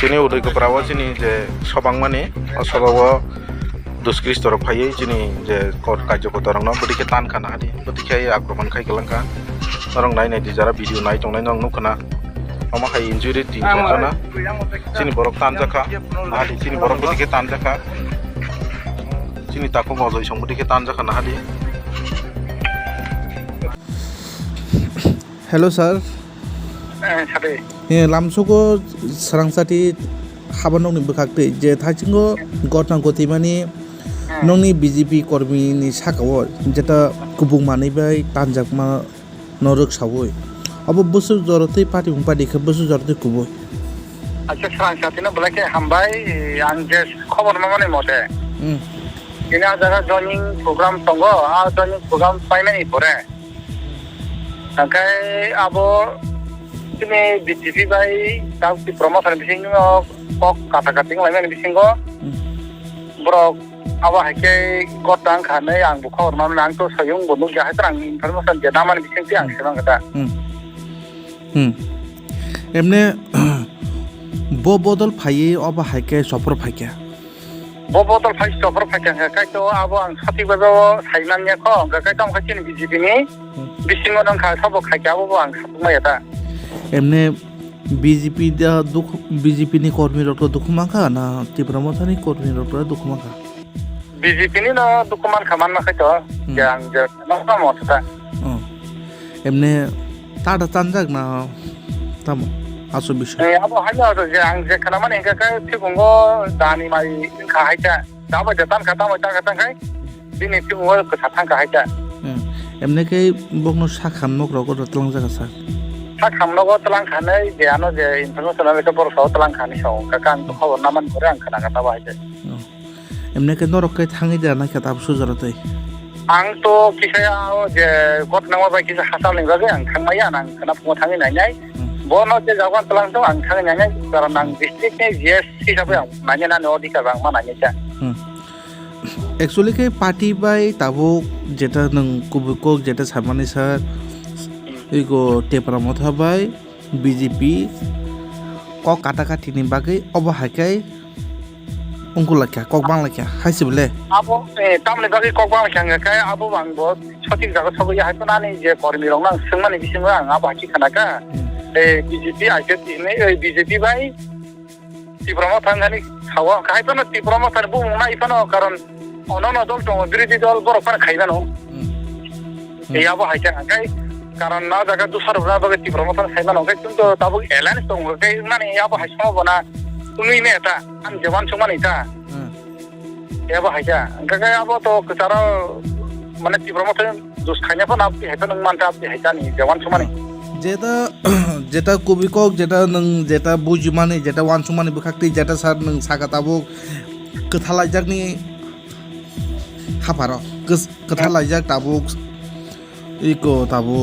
Sini udah keprawa sini je sobang mani, sobawa duskris torok payai sini je kor kajo kotorang no, budi ketan kana hadi, budi kaya akroman kai kelangka, orang lain di jara video naik tong lain nong kana, ama kai injury tin kana, sini borok tan jaka, hadi sini borok budi ketan jaka, sini takut ngozo isong budi ketan jaka na hadi. Hello sir. Lamsoko sarangsati habanok ni bekakte je thachinggo gotna gotimani nongni BJP kormi ni sakawo jeta kubung mani bai tanjakma norok sawoi abo bosu joroti party bungpadi ke bosu joroti kubo আচ্ছা সরাসরি না বলে কি হামবাই আনজে খবর মানে মতে ইনা জায়গা joining programme সঙ্গ আর জয়নিং প্রোগ্রাম পাইনাই পরে তাকাই আবো তুমি বিজেপি বাই তাও কি প্রমোশন বিসিং কক কাটা কাটিং লাইমেন বিসিং বড় আবো হাইকে গটাং খানে আং বুখর মান আং তো সয়ং বনু গা হাইতাং ইনফরমেশন যে নামান বিসিং তি আং সেবাং কথা এমনে বদল ফাইয়ে অবা হাইকে সফর ফাইকে বদল ফাই সফর ফাইকে কাই তো আবো আং সঠিকভাবে সাইনানিয়া খ কাই তো খাইছিনি বিজেপি নি বিসিং নং খা সব খাইকে আবো আং সবমাই এটা এমনে বিজেপি দা দুখ বিজেপি নি কর্মী রক্ত দুখমাখা না ত্রিপুরামথানি কর্মী রক্ত দুখমাখা বিজেপি নি না দুখমান খামান না খাইতো যে আং যে নটা মতটা এমনে তাড়া তানজাক না তামো আসো বিষয় আবো হাইয়া যে আং যে খানা মানে কাই ঠিকঙ্গ দানি মাই খা হাইতা দাবা যে তান খাতা মই তান খাতা খাই দিনে ঠিকঙ্গ কথা থাকা হাইতা এমনে কে বকনো শাখান নক রক রতলং জায়গা স্যার খামনগর তলাং খানে যে আনো যে ইনফরমেশন আমি তো বড় সহ তলাং খানি সহ কাকা আং তো খবর নামান করে আং খানা কাটা বাহাইছে এমনি কে নরককে থাঙি দেয়া না খেতা সুজরতই আং তো কিসায়া যে গট নামা বাই কিসা হাসাল নিবাগে আং থাংমাইয়া আং খানা ফুঙ থাঙি নাইনাই বনো যে জাগান তলাং তো আং থাঙি নাইনাই কারণ আং ডিস্ট্রিক্ট নি জিএস হিসাবে আং নাইনা না অধিকার আং মা নাইনাইছা एक्चुअली के पार्टी बाय ताबो जेटा नों कुबुको जेटा सामानि सार इको टेपरामथ बाय बीजेपी क काटा काटिनि बागै अब हायकाय उंको लाख्या कक बां लाख्या हाइसिबले आबो तामले बागै कक बां लाख्या काय आबो बां बो सठिक जागा सबै हायतनानि जे कर्मी रंग आं सोंमानि बिसिङो आं आबो हाकि खानाका बीजेपी आइते दिनै बीजेपी बाय ত্রিপুরামথ थांगानि खावा खायतनो ত্রিপুরাमथ बुंना इफानो कारण অনন দল দङ বিরোধী দল বরফার খাইবানো এই আবো হাইতে আগাই কারণ না জায়গা দুসার হরা বাগে ত্রিপুরামথ খাইবানো গাই কিন্তু তাবো এলায়েন্স দङ গাই মানে আবো হাইসম বনা তুমি মে এটা আন জওয়ান সমান এটা এবো হাইতা গাই আবো তো কারা মানে ত্রিপুরামথ দুস খাইনাফা না আপনি হাইতা নং মানতা আপনি হাইতা নি জওয়ান সমানি যেটা যেটা কুবিকক যেটা নং যেটা বুজিমানি যেটা ওয়ান সমানি বখাকতি যেটা সার নং সাগাতাবো কথালাইজাকনি হাফার কথালাইজাক তাবো ইকো তাবো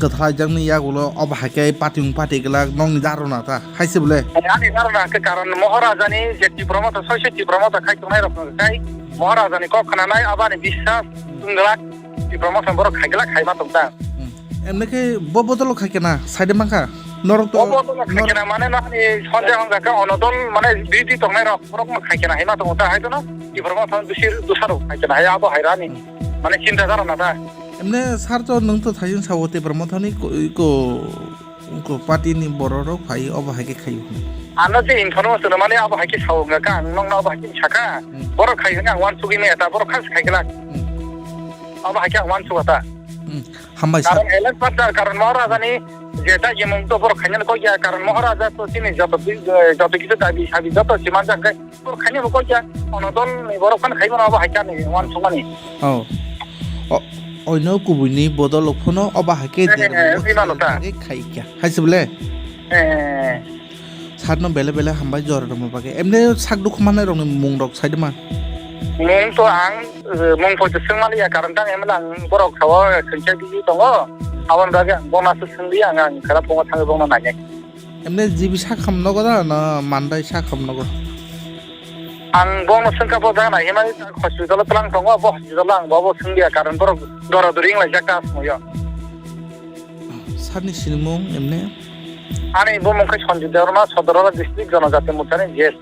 কথালাইজাকনি ইয়াগুলো অবাহাকে পাটিং পাটিগলা নং দারনা তা হাইছে বলে আমি দারনা কারণ মহারাজানি যে ত্রিপুরামথ সয়সে ত্রিপুরামথ খাইতো নাই রকম গাই মহারাজানি কখনা নাই আবানি বিশ্বাস তুংলা ত্রিপুরামথ বড় খাইগলা খাইবা তোমটা এমনিকে বদল খাইকে না সাইডে মাখা নরক তো বদল খাইকে না মানে না সঞ্জয় হঙ্গাকে অনদল মানে বিরোধী তো নাই রকম খাইকে না হেমা তো ওটা হয়তো না ইনফরমেশন বেশি দুসারো খাইকে না আবো হাইরানি মানে চিন্তা করো না তা এমনি স্যার তো নং তো থাইন সাবতে ব্রহ্মথানি কো কো পার্টিনি বড়রক ফাই অব হাইকে খাইও আনো যে ইনফরমেশন মানে আবো হাইকে সাউঙ্গা কা নং না আবো হাইকে ছাকা বড় খাইকে না ওয়ান সুগি মে এটা বড় খাস খাইকে না আবো হাইকে ওয়ান সুগাতা হামবাই স্যার কারণ এলাক পাচার কারণ মহারাজানি যেটা যেমন তো বড় খাইন কই গিয়া কারণ মহারাজা তো তিনি যত কিছু দাবি সাবি যত সীমান জায়গা বড় খাইন কই গিয়া অনদল বড় খান খাইব না হাইকা নি ওয়ান সুমানি অন্য কুবুনি বদল ফোনো অবা হাকে খাইকা হাইছে বলে সারনো বেলে বেলে হামবাই জ্বর দম বাকে এমনি সাক দুখ মানে রং মুং রক সাইড মান মুং তো আং মুং ফটো সোंमालिया কারণ তাং এমলা বড় খাওয়া খনচা বিজি দङ আवन বাগে বনাসো सोंलि आं खाला फङा थाङो बंना नागे एमने जिबि सा खामनगो ना मानदाय सा खामनगो आं बंनो सोंका बजा ना हेमानि हस्पिटाल तलां दङ बो हस्पिटाल आं बाबो सोंलिया कारण बर दरा दरिं लाय जाका समयो सारनि सिलमुं एमने Ani bumungkai Sanju Deorna Sodorala District Jonajati Mutani Yes